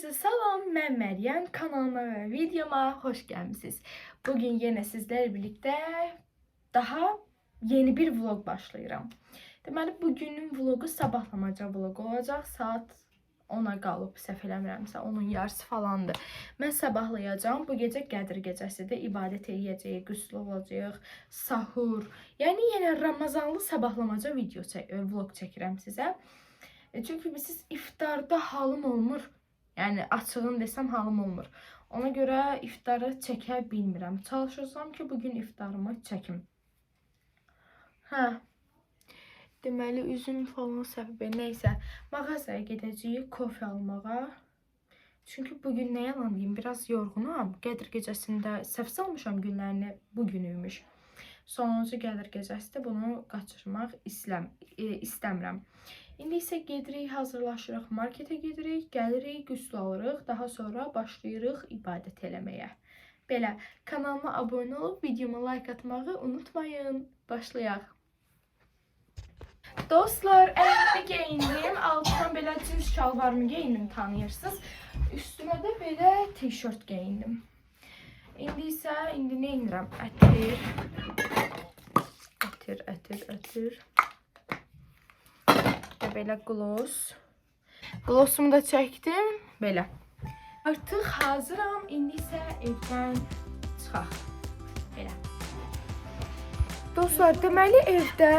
Herkese salam, mən Məryəm, kanalıma və videoma xoş gəlmisiniz. Bugün yenə sizlərlə birlikdə daha yeni bir vlog başlayıram. Deməli, bugünün vlogu sabahlamaca vlogu olacaq. Saat 10'a qalıb, səhv eləmirəmsə, onun yarısı falandır. Mən sabahlayacağım. Bu gecə Qədir gecəsidir. İbadət edəcəyik, qüsl olacaq, sahur. Yəni yenə Ramazanlı sabahlamaca vlog çəkirəm sizə. Çünki siz iftarda halım olmur. Yəni açığın desəm halım olmur. Ona görə iftarı çəkə bilmirəm. Çalışırsam ki, bugün iftarımı çəkim. Deməli, üzüm falan səbəbi neysə. Mağazaya gedəcəyik kofe almağa. Çünki bugün nə yalan deyim, biraz yorğunam. Qədir gecəsində səhv salmışam günlərini, bugünüymüş. Sonuncu Qədir gecəsidir, bunu qaçırmaq istəmirəm. İndi isə gedirik, hazırlaşırıq, marketə gedirik, gəlirik, qüsl alırıq, daha sonra başlayırıq ibadət eləməyə. Belə, kanalıma abunə olub, videoma like atmağı unutmayın. Başlayaq. Dostlar, əlimi geyindim, altından belə cins şalvarımı geyindim, tanıyırsınız. Üstümə də belə tişört geyindim. İndi isə, nə inirəm? Ətir. Belə gloss. Glossumu da çəkdim. Belə. Artıq hazıram. İndi isə evdən çıxaq. Belə. Dostlar, deməli evdə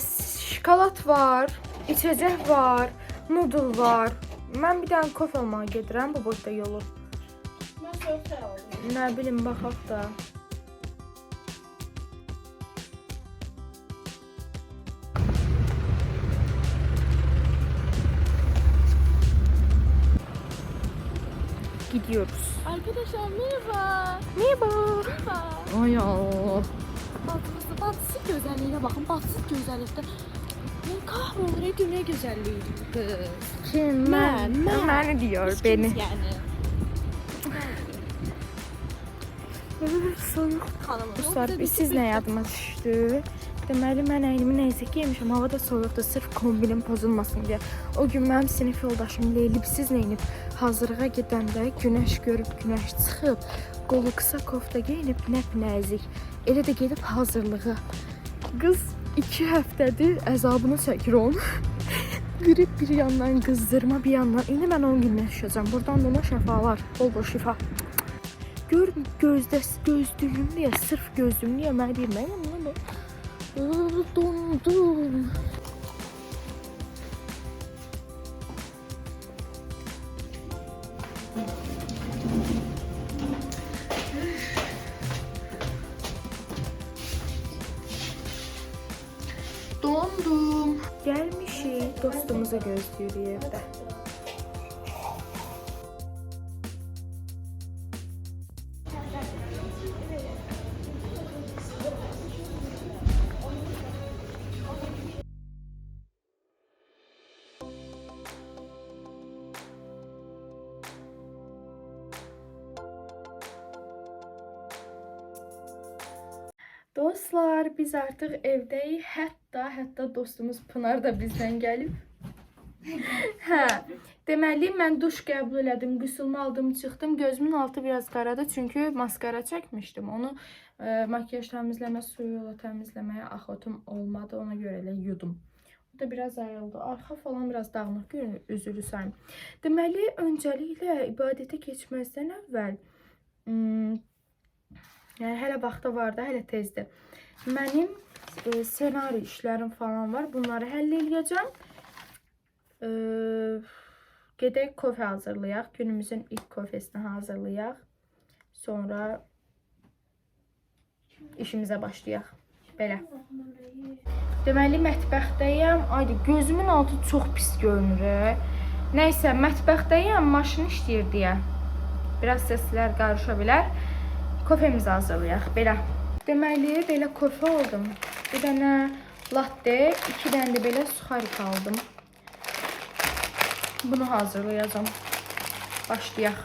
şokolad var, içəcək var, noodle var. Mən bir dənə kofe almağa gedirəm. Bu boyda yolu. Mən soyuq çay aldım. Nə bilim, baxaq da. Gidiyoruz. Arkadaşlar merhaba. Merhaba. Ay Allah. Batısı gözəlliyinə baxın. Batısı gözəllikdə. Mən kahrolur dünya gözəlliyi kız. Kim? Mən diyor beni. Yəni. Soyuq. Dostlar, siz nə yadıma düşdü? Deməli, mən əynimi nəysə giymişəm, havada soyuqdur, sırf kombinim pozulmasın deyə. O gün mənim sinif yoldaşım Leylibsiz neyinib, hazırlığa gedəndə günəş görüb, günəş çıxıb, qolu qısa kofta geyinib, nəp-nəzik. Elə də gedib hazırlığa. Qız 2 həftədir əzabını çəkir onu. Qrip bir yandan, qızdırma bir yandan. İndi mən 10 gün yaşayacağım. Buradan da ona şəfalar, bol-bol şifa. Gör, gözlüyüm deyə, sırf gözlüyüm deyə mən deyim, mən onu dondum. Dondum. Gelmişik. Dostumuzu gözlüyoruz evde. Dostlar, biz artıq evdəyik. Hətta dostumuz Pınar da bizdən gəlib. Deməli, mən duş qəbul elədim, qüsulumu aldım, çıxdım. Gözümün altı biraz qaradı, çünki maskara çəkmişdim. Onu makyaj təmizləmə suyu ilə təmizləməyə axotum olmadı, ona görə elə yudum. O da biraz ayıldı. Arxa falan biraz dağınıq görünür, üzülü sayım. Deməli, öncəliklə ibadətə keçməzdən əvvəl yəni hələ vaxtı var da, hələ tezdir. Mənim senari işlərim falan var. Bunları həll eləyəcəm. Gedək kofe hazırlayaq. Günümüzün ilk kofesini hazırlayaq. Sonra işimizə başlayaq. Belə. Deməli, mətbəxdəyəm. Ayda, gözümün altı çox pis görünür. Nəysə, mətbəxdəyəm, maşın işləyir deyə. Biraz səslər qarışa bilər. Kofemizi hazırlayaq, belə. Deməli, belə kofe aldım. Bir dənə latte, 2 dənə də belə suxarik aldım. Bunu hazırlayacağım. Başlayaq.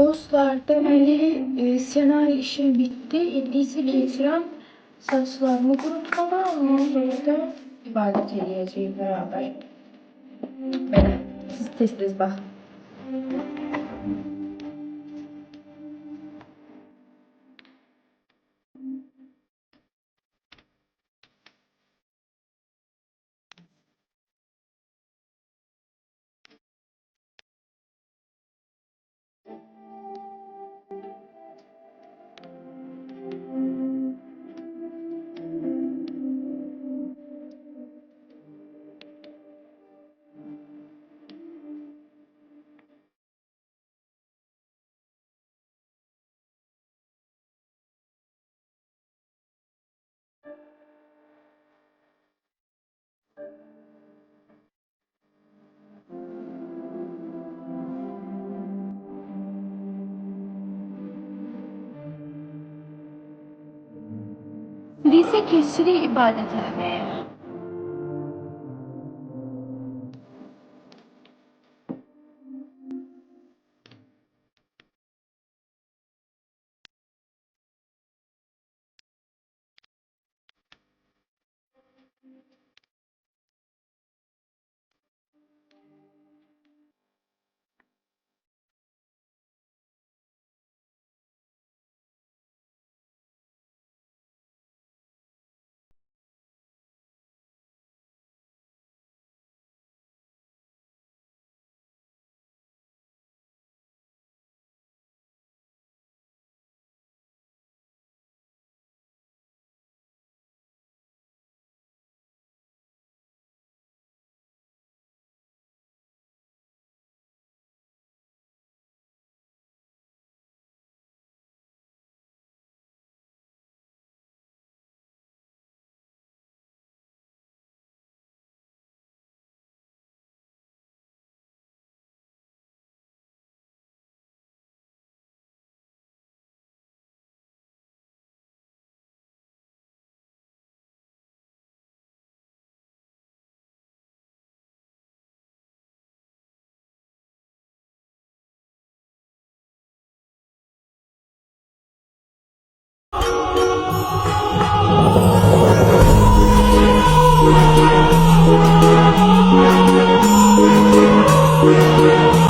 Dostlar, deməli senaryo işim bitdi. İndi isə keçirəm saçlarımı qurutmağa. Ondan sonra da ibadət edəcəyik bərabər. Belə, siz tez-tez baxın. İndi isə keçirik ibadət etməyə.